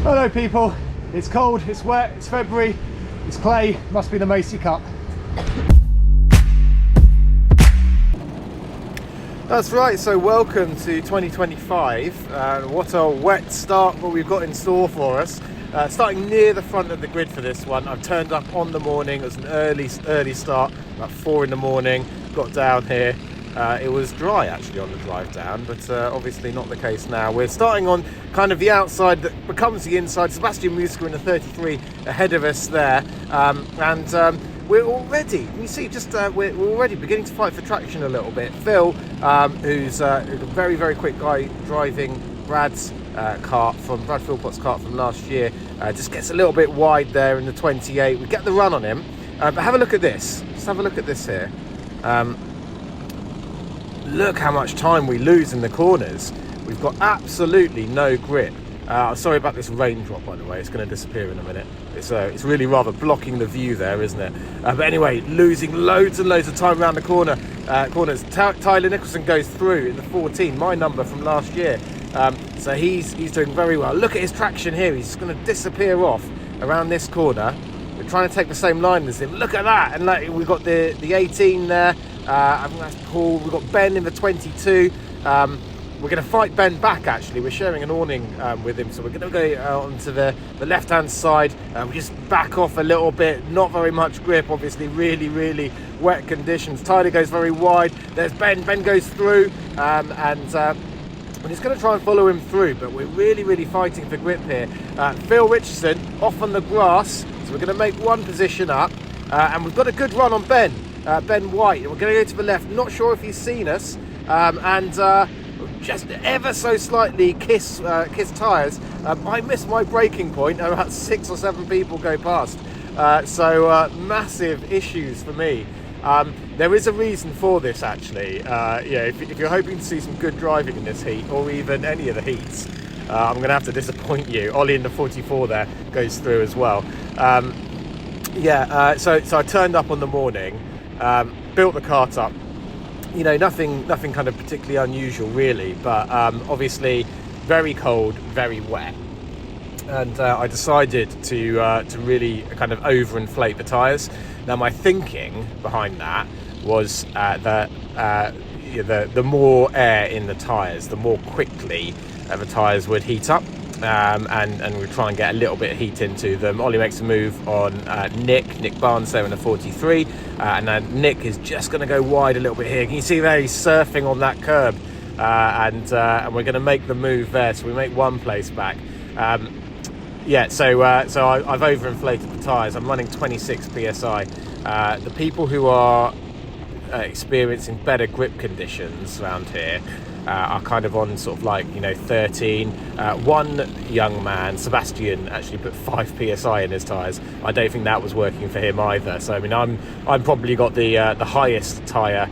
Hello people, it's cold, it's wet, it's February, it's Clay, must be the Macey Cup. That's right, so welcome to 2025, and what a wet start what we've got in store for us. Starting near the front of the grid for this one. I've turned up on the morning. It was an early start, about 4 in the morning, got down here. It was dry actually on the drive down, but obviously not the case now. We're starting on kind of the outside that becomes the inside. Sebastian Muska in the 33 ahead of us there, and we're already, you see, just we're already beginning to fight for traction a little bit. Phil, who's a very, very quick guy driving Brad's Brad Philpott's kart from last year, just gets a little bit wide there in the 28. We get the run on him, but have a look at this. Just have a look at this here. Look how much time we lose in the corners. We've got absolutely no grip. Sorry about this raindrop, by the way. It's going to disappear in a minute. It's really rather blocking the view there, isn't it? But anyway, losing loads and loads of time around the corners. Tyler Nicholson goes through in the 14, my number from last year. So he's doing very well. Look at his traction here. He's just going to disappear off around this corner. We're trying to take the same line as him. Look at that! And like, we've got the 18 there. I think that's Paul. We've got Ben in the 22. We're going to fight Ben back, actually. We're sharing an awning with him, so we're going to go onto the left-hand side. We just back off a little bit. Not very much grip, obviously. Really, really wet conditions. Tyler goes very wide. There's Ben. Ben goes through, and we're just going to try and follow him through, but we're really, really fighting for grip here. Phil Richardson off on the grass, so we're going to make one position up, and we've got a good run on Ben. Ben White. We're going to go to the left. Not sure if he's seen us, and just ever so slightly kiss tyres. I missed my braking point. About 6 or 7 people go past. So massive issues for me. There is a reason for this, actually. If you're hoping to see some good driving in this heat, or even any of the heats, I'm going to have to disappoint you. Ollie in the 44 there goes through as well. So I turned up on the morning, built the kart up. You know, nothing kind of particularly unusual, really, but obviously very cold, very wet. And I decided to really kind of overinflate the tyres. Now, my thinking behind that was that the more air in the tyres, the more quickly the tyres would heat up, and we'd try and get a little bit of heat into them. Ollie makes a move on Nick Barnes there in the 43, and then Nick is just going to go wide a little bit here. Can you see there he's surfing on that curb, and we're going to make the move there, so we make one place back. So I've overinflated the tyres. I'm running 26 psi. The people who are experiencing better grip conditions around here are kind of on sort of like 13. One young man, Sebastian, actually put 5 psi in his tyres. I don't think that was working for him either. So I mean, I'm probably got the highest tyre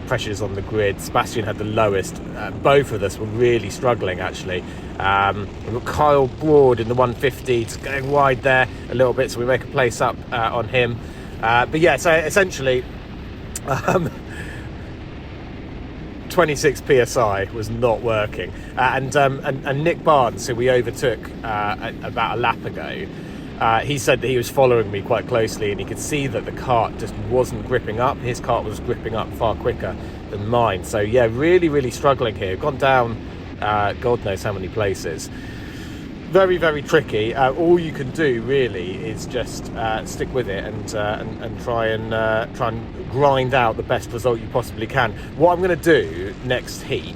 pressures on the grid. Sebastian had the lowest. Both of us were really struggling, actually. We've got Kyle Broad in the 150, just going wide there a little bit, so we make a place up on him. But yeah, so essentially 26 psi was not working, and Nick Barnes, who we overtook about a lap ago, he said that he was following me quite closely, and he could see that the kart just wasn't gripping up. His kart was gripping up far quicker than mine. So yeah, really, really struggling here. Gone down God knows how many places. Very, very tricky. All you can do really is just stick with it and try and grind out the best result you possibly can. What I'm going to do next heat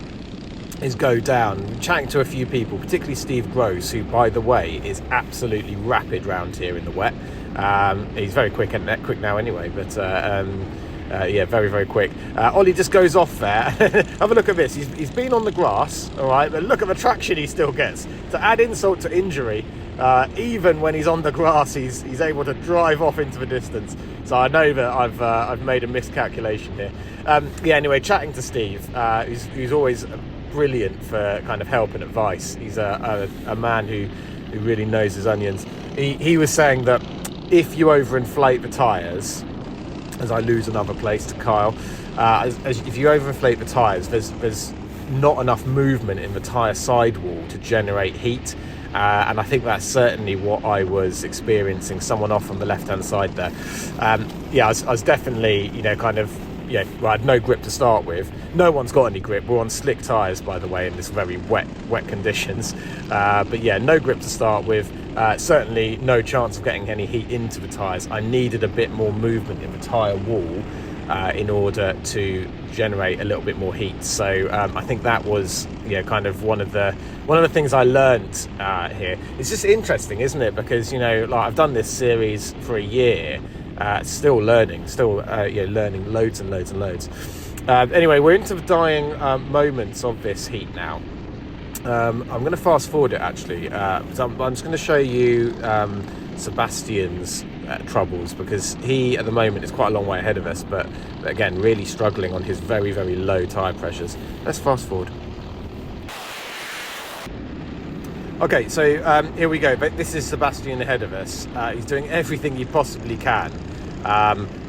is go down, chatting to a few people, particularly Steve Gross, who, by the way, is absolutely rapid round here in the wet. He's very quick now anyway, but very, very quick. Ollie just goes off there. Have a look at this. He's been on the grass, all right, but look at the traction he still gets. To add insult to injury, even when he's on the grass, he's able to drive off into the distance. So I know that I've made a miscalculation here. Anyway, chatting to Steve, who's always brilliant for kind of help and advice. He's a man who really knows his onions. He was saying that if you overinflate the tyres, as I lose another place to Kyle, if you overinflate the tyres, there's not enough movement in the tyre sidewall to generate heat. and I think that's certainly what I was experiencing. Someone off on the left-hand side there. Yeah, I was definitely, you know, kind of, yeah, well, I had no grip to start with. No one's got any grip. We're on slick tyres, by the way, in this very wet conditions. But yeah, no grip to start with. Certainly no chance of getting any heat into the tyres. I needed a bit more movement in the tyre wall in order to generate a little bit more heat. So I think that was, yeah, kind of one of the things I learned here. It's just interesting, isn't it? Because, you know, like, I've done this series for a year. Still learning, learning loads and loads and loads. Anyway, we're into the dying moments of this heat now. I'm going to fast forward it, actually. I'm just going to show you Sebastian's troubles, because he at the moment is quite a long way ahead of us, but again, really struggling on his very, very low tyre pressures. Let's fast forward. Okay, so here we go. But this is Sebastian ahead of us. He's doing everything he possibly can.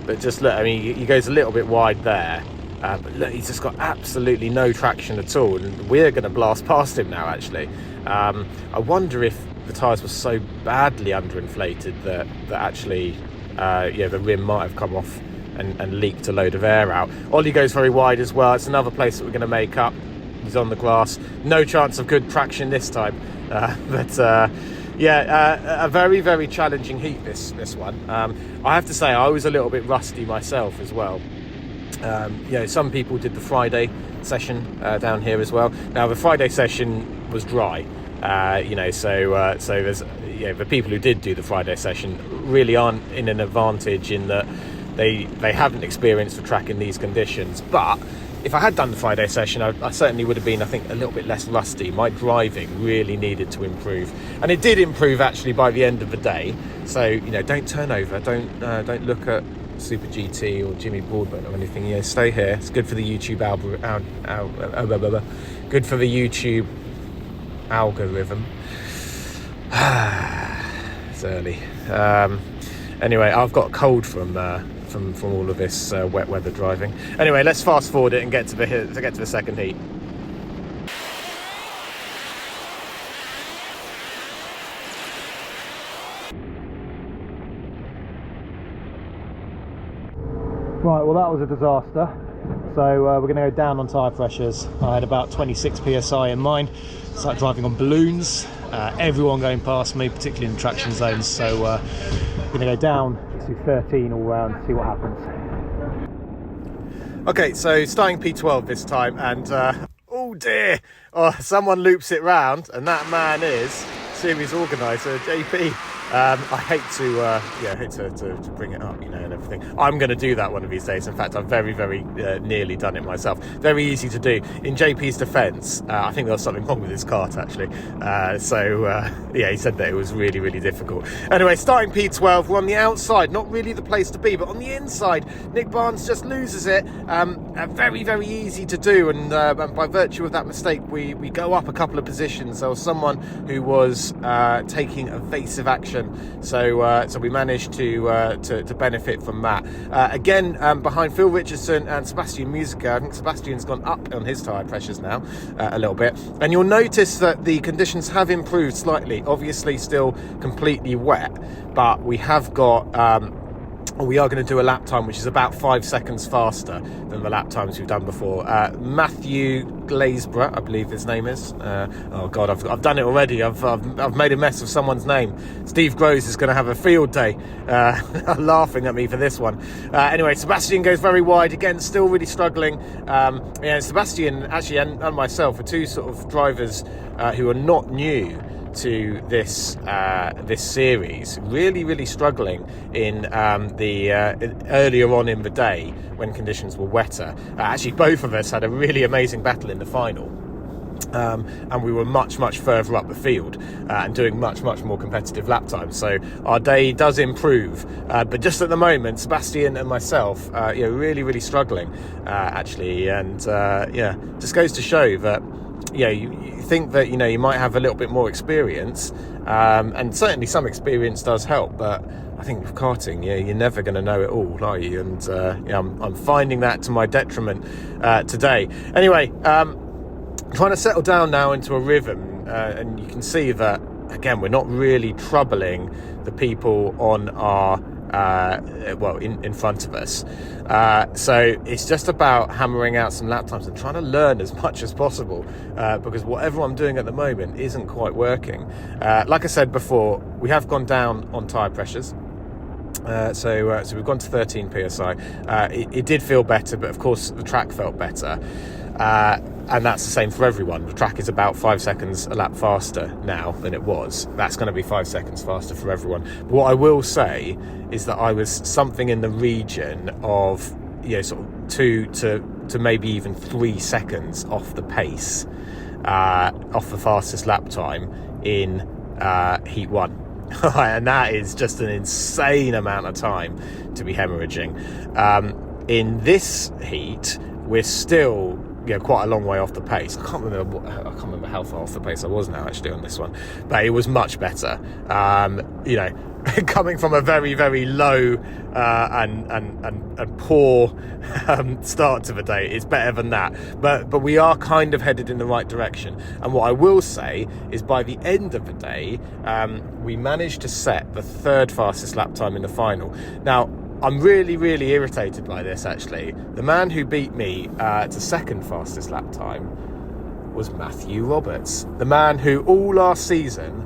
But just look, I mean, he goes a little bit wide there. But look, he's just got absolutely no traction at all. And we're going to blast past him now, actually. I wonder if the tyres were so badly underinflated that actually, the rim might have come off and leaked a load of air out. Ollie goes very wide as well. It's another place that we're going to make up. He's on the grass. No chance of good traction this time. A very, very challenging heat, this one. I have to say, I was a little bit rusty myself as well. Some people did the Friday session down here as well. Now, the Friday session was dry, so there's, the people who did do the Friday session really aren't in an advantage in that they haven't experienced the track in these conditions. But if I had done the Friday session, I certainly would have been, I think, a little bit less rusty. My driving really needed to improve, and it did improve actually by the end of the day. So, you know, don't turn over, don't look at Super GT or Jimmy Broadbent or anything. You know, stay here. It's good for the YouTube good for the YouTube algorithm. It's early. Anyway, I've got a cold from all of this wet weather driving. Anyway, let's fast forward it and get to the second heat. Right, well, that was a disaster. So we're going to go down on tyre pressures. I had about 26 psi in mine. Started driving on balloons. Everyone going past me, particularly in the traction zones. So we're going to go down to 13 all round, see what happens. Okay, so starting P12 this time, and oh dear, someone loops it round, and that man is series organiser JP. I hate to bring it up, you know, and everything. I'm going to do that one of these days. In fact, I've very, very nearly done it myself. Very easy to do. In JP's defence, I think there was something wrong with his kart, actually. He said that it was really, really difficult. Anyway, starting P12, we're on the outside. Not really the place to be, but on the inside, Nick Barnes just loses it. Very, very easy to do, and by virtue of that mistake, we go up a couple of positions. There was someone who was taking evasive action. So we managed to benefit from that. Again, behind Phil Richardson and Sebastian Musica. I think Sebastian's gone up on his tyre pressures now a little bit. And you'll notice that the conditions have improved slightly. Obviously still completely wet, but we have got... we are going to do a lap time which is about 5 seconds faster than the lap times we've done before. Matthew Glazeborough, I believe his name is. Oh God, I've done it already. I've made a mess of someone's name. Steve Groves is going to have a field day laughing at me for this one. Anyway, Sebastian goes very wide again, still really struggling. Sebastian actually and myself are two sort of drivers who are not new to this series, really struggling in the earlier on in the day when conditions were wetter. Actually, both of us had a really amazing battle in the final, and we were much further up the field and doing much more competitive lap times. So our day does improve, but just at the moment, Sebastian and myself, really struggling actually, and just goes to show that. You think that you might have a little bit more experience, and certainly some experience does help, but I think with karting, you're never going to know it all, are you? And I'm finding that to my detriment today. Anyway, trying to settle down now into a rhythm, and you can see that again, we're not really troubling the people on our in front of us, so it's just about hammering out some lap times and trying to learn as much as possible, because whatever I'm doing at the moment isn't quite working. Like I said before, we have gone down on tyre pressures. So we've gone to 13 psi. It did feel better, but of course the track felt better, and that's the same for everyone. The track is about 5 seconds a lap faster now than it was. That's going to be 5 seconds faster for everyone. But what I will say is that I was something in the region of, sort of 2 to maybe even 3 seconds off the pace, off the fastest lap time in heat 1. And that is just an insane amount of time to be hemorrhaging. In this heat, we're still quite a long way off the pace. I can't remember how far off the pace I was now actually on this one, but it was much better. Coming from a very, very low and poor start to the day, it's better than that. But we are kind of headed in the right direction. And what I will say is, by the end of the day, we managed to set the 3rd fastest lap time in the final. Now, I'm really, really irritated by this, actually. The man who beat me to 2nd fastest lap time was Matthew Roberts. The man who all last season...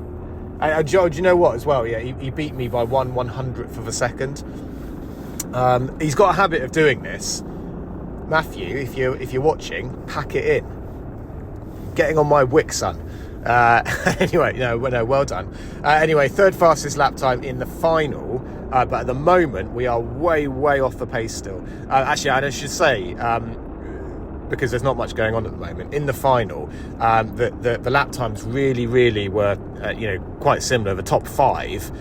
Joe, do you know what as well? Yeah, he beat me by 1/100th of a second. He's got a habit of doing this. Matthew, if you're watching, pack it in. Getting on my wick, son. Anyway, well done. Anyway, 3rd fastest lap time in the final, but at the moment we are way, way off the pace still. Actually, and I should say, because there's not much going on at the moment, in the final, the lap times really, really were quite similar. The top 5,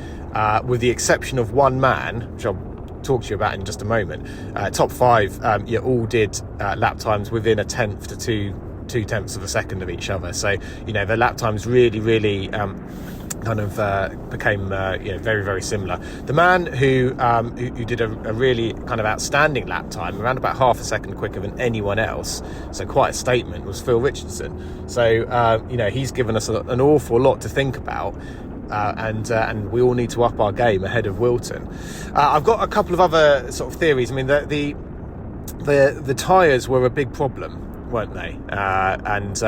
with the exception of one man, which I'll talk to you about in just a moment, top 5 all did lap times within 1/10 to 2/10 of a second of each other. So the lap times really, really became very, very similar. The man who did a really kind of outstanding lap time, around about half a second quicker than anyone else, so quite a statement, was Phil Richardson. So he's given us an awful lot to think about. And we all need to up our game ahead of Wilton. I've got a couple of other sort of theories. I mean, the tyres were a big problem, weren't they? And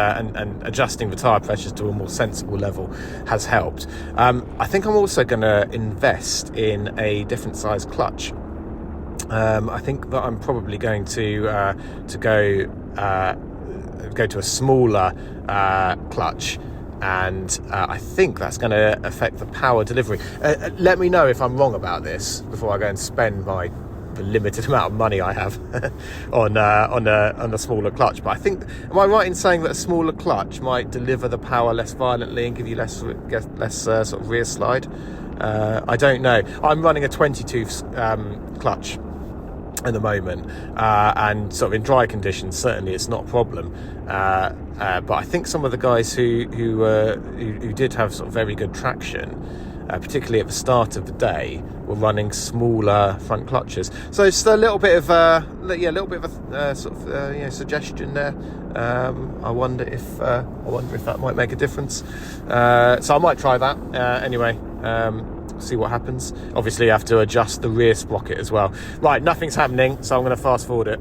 adjusting the tyre pressures to a more sensible level has helped. I think I'm also going to invest in a different size clutch. I think that I'm probably going to go to a smaller clutch. And I think that's going to affect the power delivery. Let me know if I'm wrong about this before I go and spend the limited amount of money I have on a smaller clutch. But I think, am I right in saying that a smaller clutch might deliver the power less violently and give you less sort of rear slide? I don't know. I'm running a 22 clutch at the moment, and sort of in dry conditions certainly it's not a problem, but I think some of the guys who did have sort of very good traction, particularly at the start of the day, were running smaller front clutches. So it's a little bit of a suggestion there. I wonder if that might make a difference. So I might try that anyway. See what happens. Obviously, you have to adjust the rear sprocket as well. Right, nothing's happening, so I'm going to fast forward it.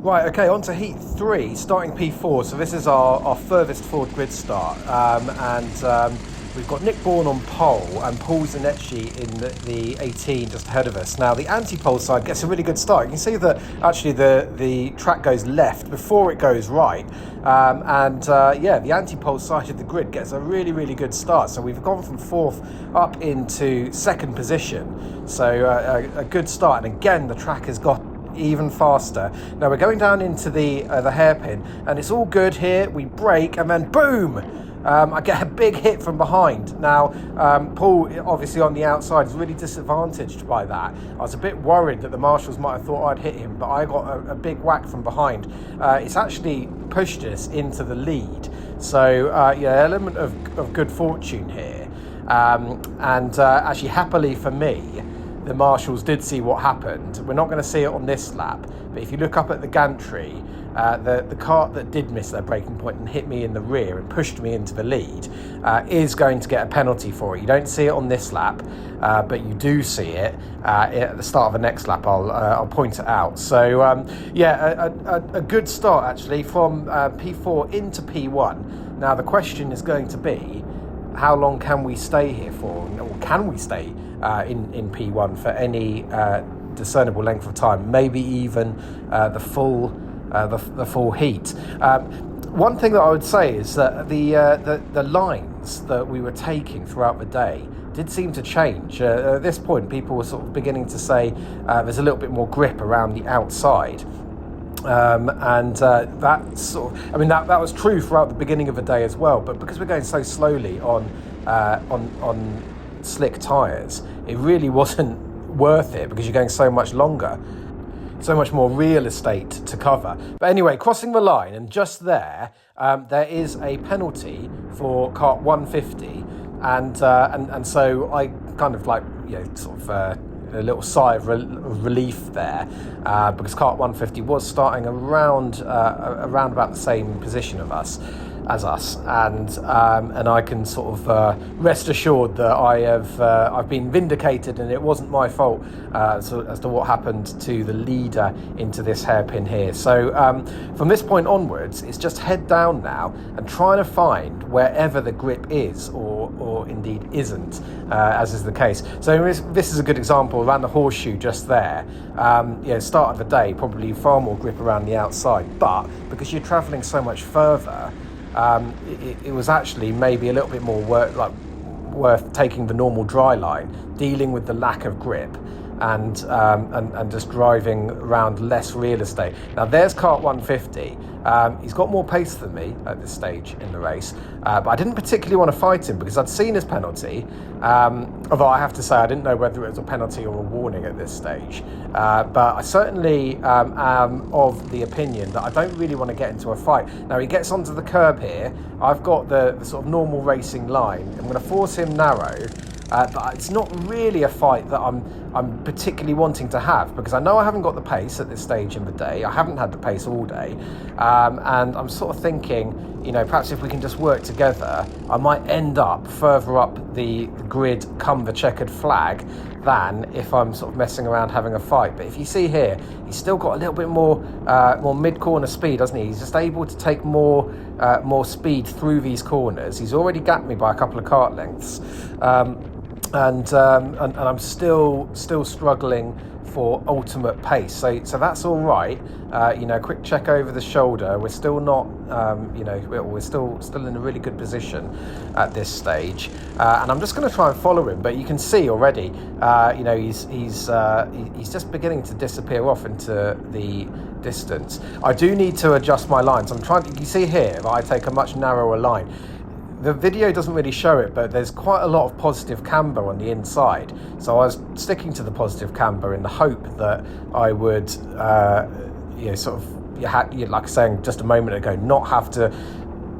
Right, okay, on to heat 3, starting P4. So this is our furthest forward grid start, and we've got Nick Bourne on pole and Paul Zanecchi in the 18 just ahead of us. Now, the anti-pole side gets a really good start. You can see that actually the track goes left before it goes right. The anti-pole side of the grid gets a really, really good start. So we've gone from 4th up into 2nd position. So a good start. And again, the track has got even faster. Now we're going down into the hairpin, and it's all good here. We brake, and then boom! I get a big hit from behind. Now, Paul, obviously on the outside, is really disadvantaged by that. I was a bit worried that the marshals might have thought I'd hit him, but I got a big whack from behind. It's actually pushed us into the lead. So, element of good fortune here. Actually, happily for me, the marshals did see what happened. We're not going to see it on this lap, but if you look up at the gantry, the kart that did miss their braking point and hit me in the rear and pushed me into the lead is going to get a penalty for it. You don't see it on this lap, but you do see it at the start of the next lap. I'll point it out. So a good start actually from P4 into P1. Now the question is going to be, how long can we stay here for, or can we stay in P1 for any discernible length of time? Maybe even the full heat. One thing that I would say is that the lines that we were taking throughout the day did seem to change. At this point, people were sort of beginning to say there's a little bit more grip around the outside. That was true throughout the beginning of the day as well. But because we're going so slowly on slick tyres, it really wasn't worth it because you're going so much longer, so much more real estate to cover. But anyway, crossing the line, and just there is a penalty for kart 150, and so I kind of like, a little sigh of relief there, because kart 150 was starting around about the same position as us, and I can sort of rest assured that I've been vindicated, and it wasn't my fault as to what happened to the leader into this hairpin here. So from this point onwards, it's just head down now and trying to find wherever the grip is or indeed isn't, as is the case. So this is a good example around the horseshoe just there. Start of the day, probably far more grip around the outside, but because you're travelling so much further, it was actually maybe a little bit more worth taking the normal dry line, dealing with the lack of grip, and just driving around less real estate. Now there's kart 150. He's got more pace than me at this stage in the race, but I didn't particularly want to fight him because I'd seen his penalty, although I have to say I didn't know whether it was a penalty or a warning at this stage, but I certainly am of the opinion that I don't really want to get into a fight. Now he gets onto the curb here. I've got the sort of normal racing line. I'm going to force him narrow, but it's not really a fight that I'm particularly wanting to have, because I know I haven't got the pace at this stage in the day. I haven't had the pace all day, and I'm sort of thinking, perhaps if we can just work together, I might end up further up the grid come the checkered flag than if I'm sort of messing around having a fight. But if you see here, he's still got a little bit more mid-corner speed, doesn't he? He's just able to take more speed through these corners. He's already gapped me by a couple of kart lengths. And I'm still struggling for ultimate pace. So that's all right. Quick check over the shoulder. We're still not, we're still in a really good position at this stage. And I'm just going to try and follow him. But you can see already, he's just beginning to disappear off into the distance. I do need to adjust my lines. You see here that I take a much narrower line. The video doesn't really show it, but there's quite a lot of positive camber on the inside. So I was sticking to the positive camber in the hope that I would, like I was saying just a moment ago, not have to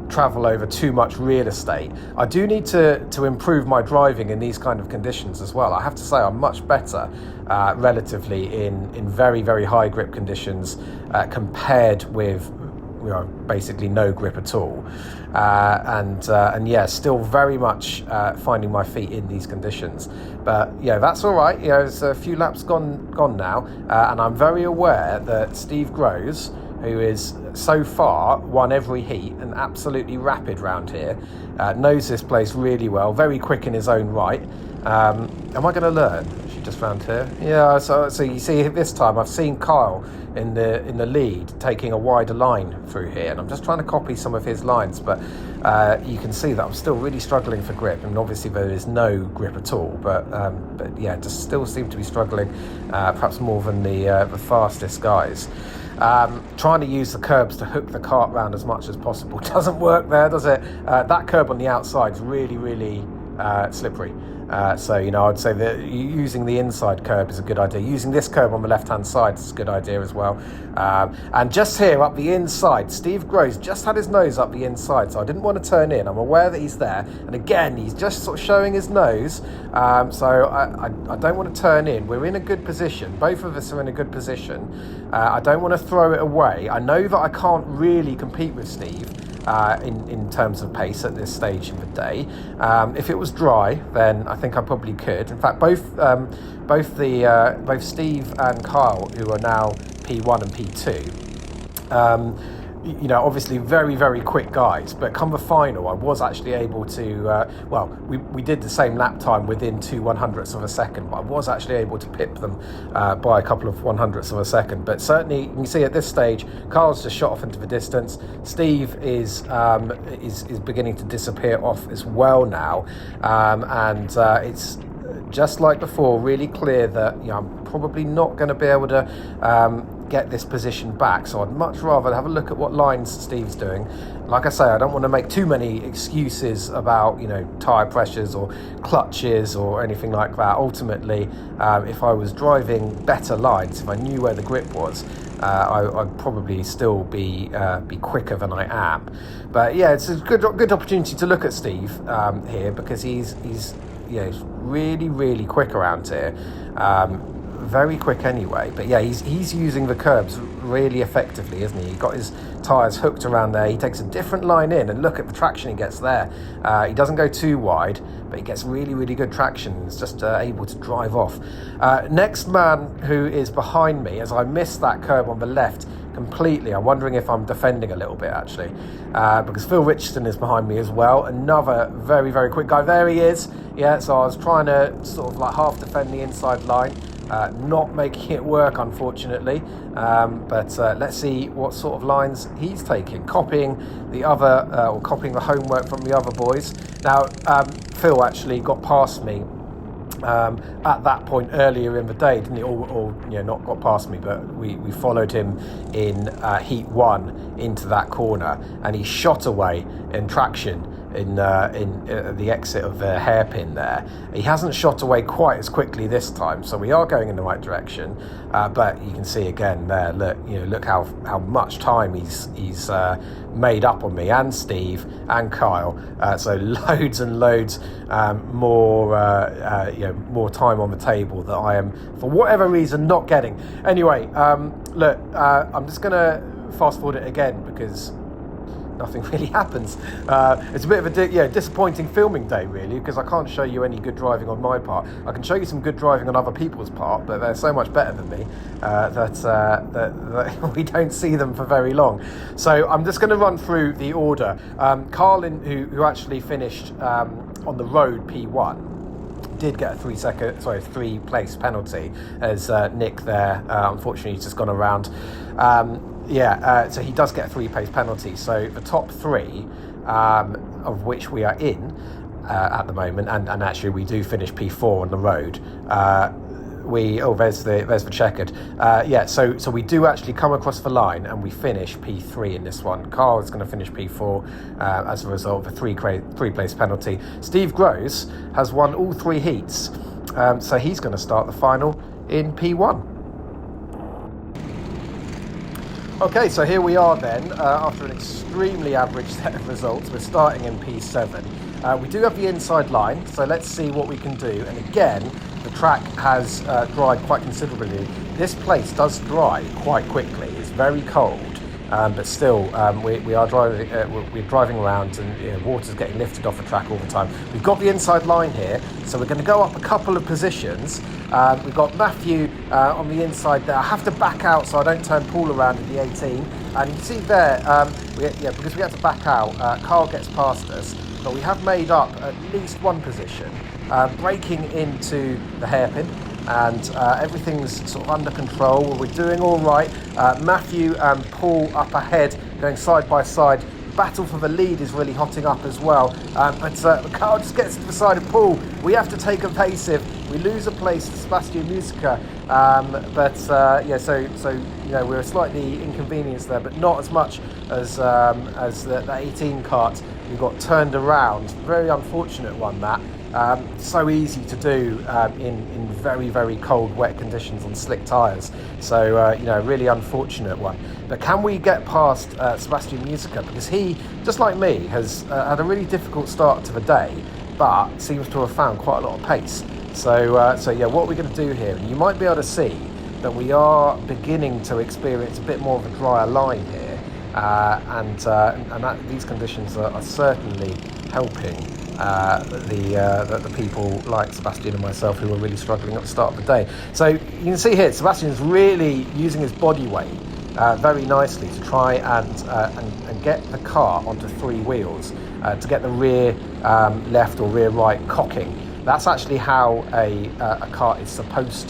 travel over too much real estate. I do need to improve my driving in these kind of conditions as well. I have to say I'm much better relatively in very, very high grip conditions compared with basically no grip at all, still very much finding my feet in these conditions. But that's all right. There's a few laps gone now, and I'm very aware that Steve Groves, who is so far won every heat and absolutely rapid round here, knows this place really well, very quick in his own right. Am I going to learn? She just round here. Yeah, so you see this time I've seen Kyle in the lead taking a wider line through here, and I'm just trying to copy some of his lines, but you can see that I'm still really struggling for grip, and obviously there is no grip at all, but just still seem to be struggling, perhaps more than the fastest guys. Trying to use the curbs to hook the kart round as much as possible doesn't work there, does it? That curb on the outside is really, really slippery. So, you know, I'd say that using the inside curb is a good idea. Using this curb on the left-hand side is a good idea as well. And just here up the inside, Steve Groves just had his nose up the inside, so I didn't want to turn in. I'm aware that he's there. And again, he's just sort of showing his nose. So I don't want to turn in. We're in a good position. Both of us are in a good position. I don't want to throw it away. I know that I can't really compete with Steve. In terms of pace at this stage of the day. If it was dry, then I think I probably could. In fact, both Steve and Kyle, who are now P1 and P2, you know, obviously very, very quick guys, but come the final, I was actually able to, we did the same lap time within 2/100ths of a second, but I was actually able to pip them by a couple of 100ths of a second. But certainly, you can see at this stage, Carl's just shot off into the distance. Steve is beginning to disappear off as well now, and it's just like before, really clear that, you know, I'm probably not going to be able to get this position back, so I'd much rather have a look at what lines Steve's doing. Like I say, I don't want to make too many excuses about, you know, tyre pressures or clutches or anything like that. Ultimately, if I was driving better lines, if I knew where the grip was, I'd probably still be quicker than I am. But yeah, it's a good opportunity to look at Steve here, because he's really, really quick around here. Very quick anyway, but yeah, he's using the curbs really effectively, isn't he? He got his tyres hooked around there. He takes a different line in, and look at the traction he gets there. He doesn't go too wide, but he gets really, really good traction. He's just able to drive off. Next man who is behind me, as I missed that curb on the left completely. I'm wondering if I'm defending a little bit, actually, because Phil Richardson is behind me as well. Another very, very quick guy. There he is. Yeah, so I was trying to sort of like half defend the inside line. Not making it work, unfortunately, but let's see what sort of lines he's taking, copying the homework from the other boys. Now, Phil actually got past me at that point earlier in the day, didn't he? Or you know, not got past me, but we followed him in heat 1 into that corner, and he shot away in traction in the exit of the hairpin there. He hasn't shot away quite as quickly this time, so we are going in the right direction. But you can see again there, look how much time he's made up on me and Steve and Kyle. So loads and loads more time on the table that I am, for whatever reason, not getting. Anyway, I'm just gonna fast forward it again because nothing really happens. It's a bit of a disappointing filming day, really, because I can't show you any good driving on my part. I can show you some good driving on other people's part, but they're so much better than me that we don't see them for very long. So I'm just going to run through the order. Carlin, who actually finished on the road P1, did get a 3 place penalty, as Nick there, unfortunately, he's just gone around. So he does get a 3 place penalty. So the top 3, of which we are in at the moment, and actually we do finish P4 on the road. There's the checkered. So we do actually come across the line and we finish P3 in this one. Carl is going to finish P4 as a result of a 3 place penalty. Steve Groves has won all 3 heats, so he's going to start the final in P1. Okay, so here we are then, after an extremely average set of results. We're starting in P7. We do have the inside line, so let's see what we can do. And again, the track has dried quite considerably. This place does dry quite quickly. It's very cold, but still, we're driving around, and water's getting lifted off the track all the time. We've got the inside line here, so we're going to go up a couple of positions. We've got Matthew on the inside there. I have to back out so I don't turn Paul around in the 18. And you can see there, because we had to back out, Carl gets past us, but we have made up at least one position, braking into the hairpin, and everything's sort of under control. We're doing all right. Matthew and Paul up ahead, going side by side. Battle for the lead is really hotting up as well, but Carl just gets to the side of Paul. We have to take evasive. We lose a place to Sebastian Musica, we're slightly inconvenienced there, but not as much as the 18 kart we got turned around. Very unfortunate one, that. So easy to do in very, very cold, wet conditions on slick tyres. So, really unfortunate one. But can we get past Sebastian Musica? Because he, just like me, has had a really difficult start to the day, but seems to have found quite a lot of pace. So what we're going to do here, and you might be able to see that we are beginning to experience a bit more of a drier line here, and these conditions are certainly helping the people like Sebastian and myself who are really struggling at the start of the day. So you can see here, Sebastian's really using his body weight very nicely to try and get the car onto three wheels to get the rear left or rear right cocking. That's actually how a kart is supposed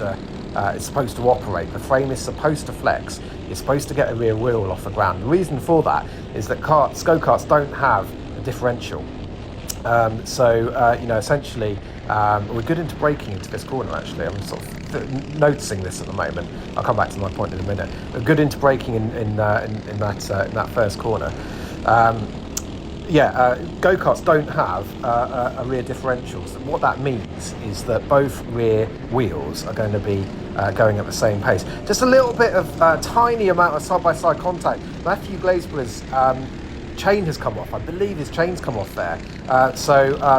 to operate. The frame is supposed to flex. You're supposed to get a rear wheel off the ground. The reason for that is that go-karts don't have a differential. Essentially, we're good into braking into this corner, actually. I'm sort of noticing this at the moment. I'll come back to my point in a minute. We're good into braking in that first corner. Go-karts don't have a rear differential. So what that means is that both rear wheels are going to be going at the same pace. Just a little bit of tiny amount of side-by-side contact. Matthew Glazeboro's chain has come off. I believe his chain's come off there.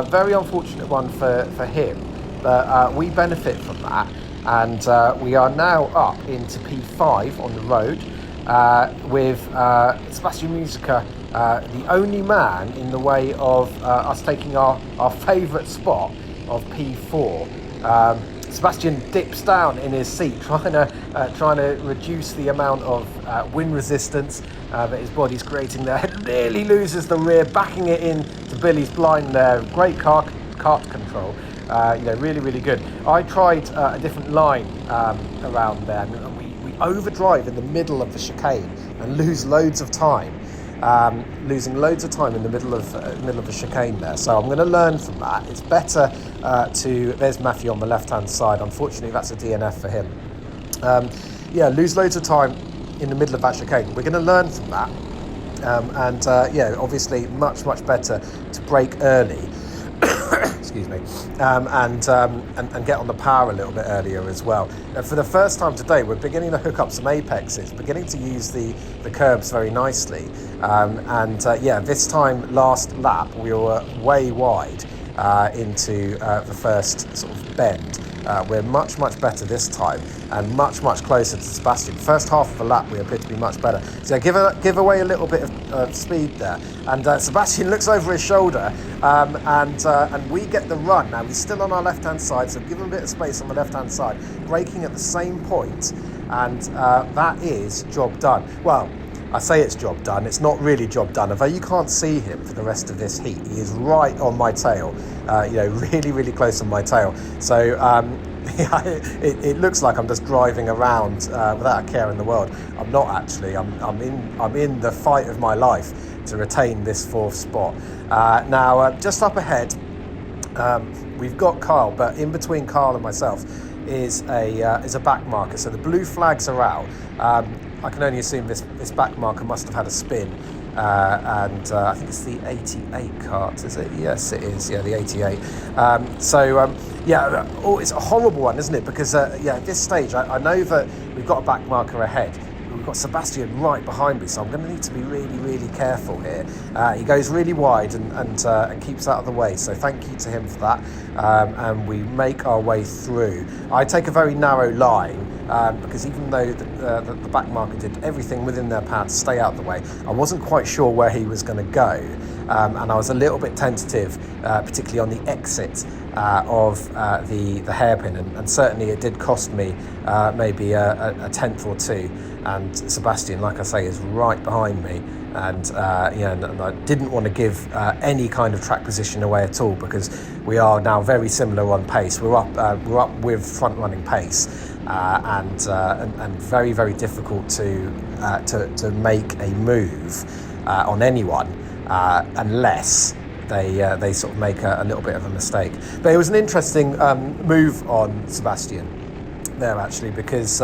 Very unfortunate one for him. But we benefit from that. And we are now up into P5 on the road with Sebastian Musica, the only man in the way of us taking our favourite spot of P4. Sebastian dips down in his seat, trying to reduce the amount of wind resistance that his body's creating there. Nearly loses the rear, backing it in to Billy's blind there. Great kart control. Really, really good. I tried a different line around there, and we overdrive in the middle of the chicane and lose loads of time. Losing loads of time in the middle of the chicane there. So I'm going to learn from that. It's better there's Matthew on the left-hand side. Unfortunately, that's a DNF for him. Lose loads of time in the middle of that chicane. We're going to learn from that. Obviously, much better to brake early. Excuse me, and get on the power a little bit earlier as well. For the first time today, we're beginning to hook up some apexes, beginning to use the curbs very nicely. This time last lap we were way wide into the first sort of bend. We're much better this time and much closer to Sebastian. First half of the lap we appear to be much better. So give away a little bit of speed there. And Sebastian looks over his shoulder and we get the run. Now he's still on our left-hand side, so give him a bit of space on the left-hand side. Braking at the same point, and that is job done. Well, I say it's job done. It's not really job done. Although you can't see him for the rest of this heat, he is right on my tail. Really close on my tail. So it looks like I'm just driving around without a care in the world. I'm not actually. I'm in the fight of my life to retain this fourth spot. Just up ahead, we've got Carl, but in between Carl and myself is a back marker. So the blue flags are out. I can only assume this back marker must have had a spin, and I think it's the 88 kart, is it? Yes, it is. Yeah, the 88. It's a horrible one, isn't it? Because at this stage, I know that we've got a back marker ahead. We've got Sebastian right behind me, so I'm going to need to be really careful here. He goes really wide and keeps out of the way, so thank you to him for that. And we make our way through. I take a very narrow line because even though the back marker did everything within their power to stay out of the way, I wasn't quite sure where he was going to go, and I was a little bit tentative, particularly on the exit of the hairpin, and certainly it did cost me maybe a tenth or two. And Sebastian, like I say, is right behind me, and I didn't want to give any kind of track position away at all, because we are now very similar on pace. We're up with front running pace, and very difficult to make a move on anyone unless they sort of make a little bit of a mistake. But it was an interesting move on Sebastian there, actually, because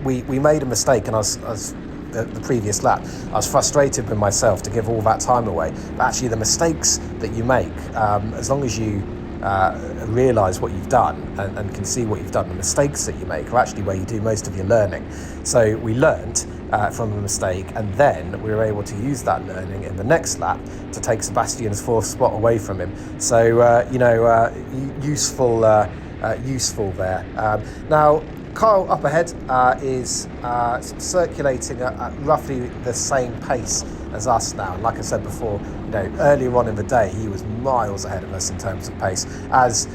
we made a mistake, and I was the previous lap, I was frustrated with myself to give all that time away. But actually the mistakes that you make, as long as you realise what you've done and can see what you've done, the mistakes that you make are actually where you do most of your learning. So we learnt from a mistake, and then we were able to use that learning in the next lap to take Sebastian's fourth spot away from him. So useful there. Now Kyle up ahead is circulating at roughly the same pace as us now. Like I said before, earlier on in the day, he was miles ahead of us in terms of pace, as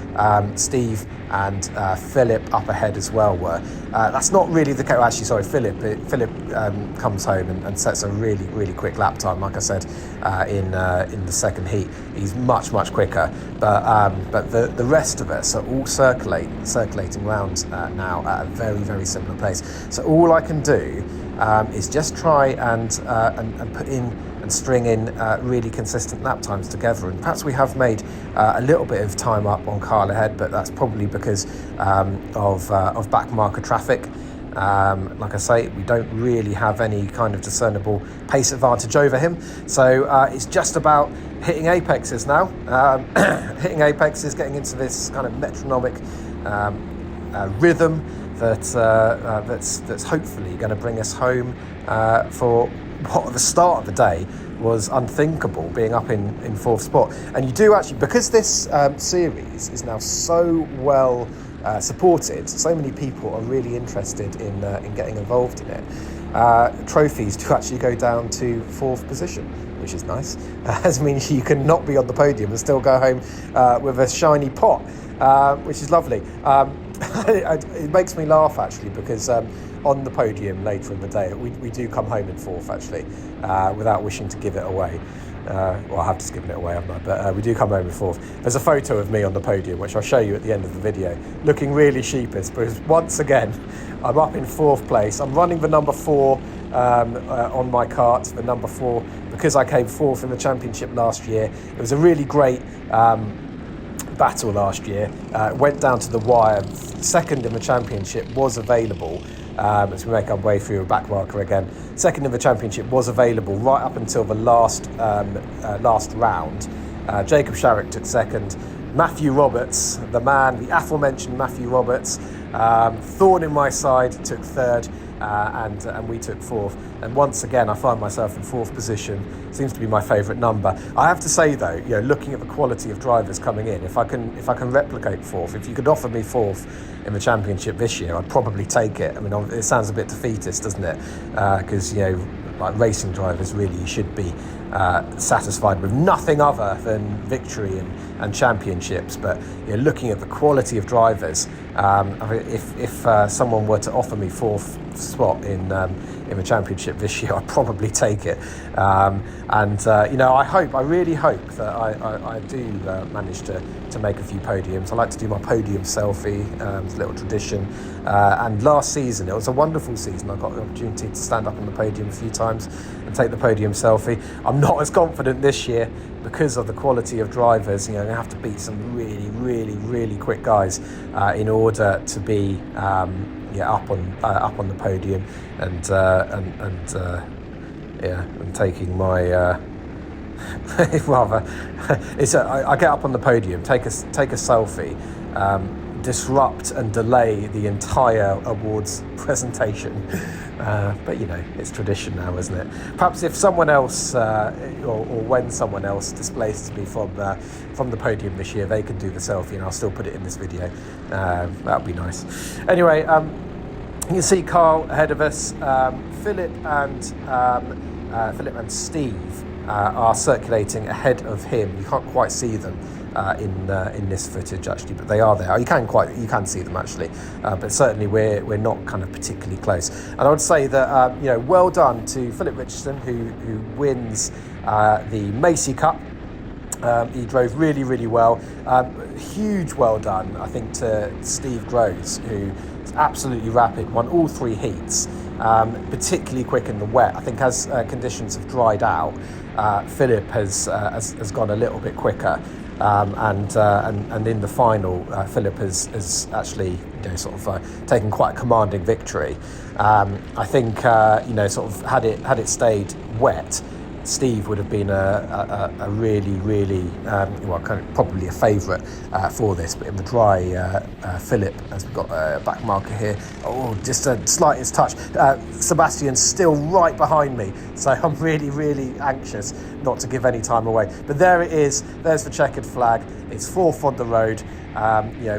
Steve and Philip up ahead as well were. That's not really the case. Actually, sorry, Philip comes home and sets a really, really quick lap time. Like I said, in the second heat, he's much, much quicker. But the rest of us are all circulating around now at a very, very similar pace. So all I can do is just try and put in and string in really consistent lap times together. And perhaps we have made a little bit of time up on Kyle ahead, but that's probably because of back marker traffic. Like I say, we don't really have any kind of discernible pace advantage over him. So it's just about hitting apexes now. Hitting apexes, getting into this kind of metronomic rhythm that's hopefully going to bring us home for what at the start of the day was unthinkable, being up in fourth spot. And you do actually, because this series is now so well supported, so many people are really interested in getting involved in it. Trophies do actually go down to fourth position, which is nice. It means you can not be on the podium and still go home with a shiny pot, which is lovely. It makes me laugh actually, because on the podium later in the day, we do come home in fourth actually, without wishing to give it away. Well, I have just given it away, haven't I? But we do come home in fourth. There's a photo of me on the podium, which I'll show you at the end of the video, looking really sheepish, because once again, I'm up in fourth place. I'm running the number 4 on my kart, the number 4, because I came fourth in the championship last year. It was a really great battle last year. Went down to the wire. Second in the championship was available. As we make our way through a back marker again. Second in the championship was available right up until the last round. Jacob Sharrock took second. Matthew Roberts, the man, the aforementioned Matthew Roberts, thorn in my side, took third, and we took fourth. And once again, I find myself in fourth position. Seems to be my favourite number. I have to say though, looking at the quality of drivers coming in, if I can replicate fourth, if you could offer me fourth in the championship this year, I'd probably take it. I mean, it sounds a bit defeatist, doesn't it? Because like racing drivers really should be satisfied with nothing other than victory and championships. But looking at the quality of drivers, if someone were to offer me fourth spot in the championship this year, I'd probably take it. I really hope that I do manage to make a few podiums. I like to do my podium selfie. It's a little tradition. And last season, it was a wonderful season. I got the opportunity to stand up on the podium a few times and take the podium selfie. I'm not as confident this year because of the quality of drivers. I have to beat some really, really, really quick guys in order to be up on the podium and taking my rather I get up on the podium, take a selfie, disrupt and delay the entire awards presentation. But it's tradition now, isn't it? Perhaps if someone else, or when someone else displaces me from the podium this year, they can do the selfie, and I'll still put it in this video. That'd be nice. Anyway, you can see Carl ahead of us. Philip and Steve are circulating ahead of him. You can't quite see them in this footage actually, but they are there. You can see them actually, but certainly we're not kind of particularly close. And I would say that well done to Philip Richardson who wins the Macey Cup. He drove really, really well. Huge well done, I think, to Steve Groves, who is absolutely rapid, won all 3 heats. particularly quick in the wet. I think as conditions have dried out, Philip has gone a little bit quicker. And in the final, Philip has actually sort of taken quite a commanding victory. I think sort of had it stayed wet, Steve would have been a really kind of probably a favourite for this, but in the dry, Philip, as we've got a back marker here, just a slightest touch. Sebastian's still right behind me, so I'm really anxious not to give any time away. But there it is. There's the checkered flag. It's fourth on the road.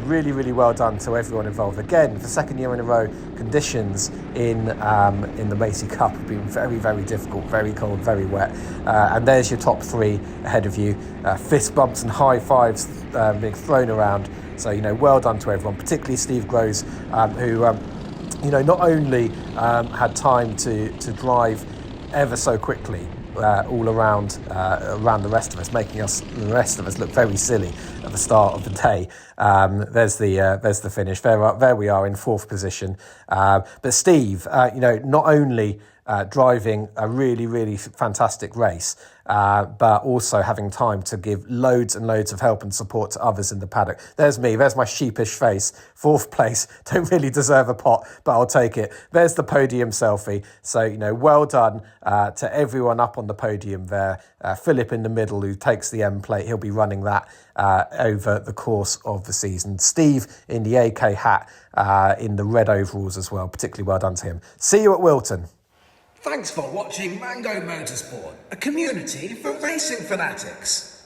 Really well done to everyone involved. Again, for the second year in a row, conditions in the Macey Cup have been very difficult, very cold, very wet. And there's your top three ahead of you. Fist bumps and high fives being thrown around. So, well done to everyone, particularly Steve Groves, who, not only had time to drive ever so quickly, all around the rest of us, making the rest of us look very silly at the start of the day. There's the finish. There we are in fourth position. But Steve, not only driving a really fantastic race, but also having time to give loads and loads of help and support to others in the paddock. There's me, there's my sheepish face, fourth place, don't really deserve a pot, but I'll take it. There's the podium selfie. So, well done to everyone up on the podium there. Philip in the middle, who takes the M plate, he'll be running that over the course of the season. Steve in the AK hat, in the red overalls as well, particularly well done to him. See you at Wilton. Thanks for watching Mango Motorsport, a community for racing fanatics.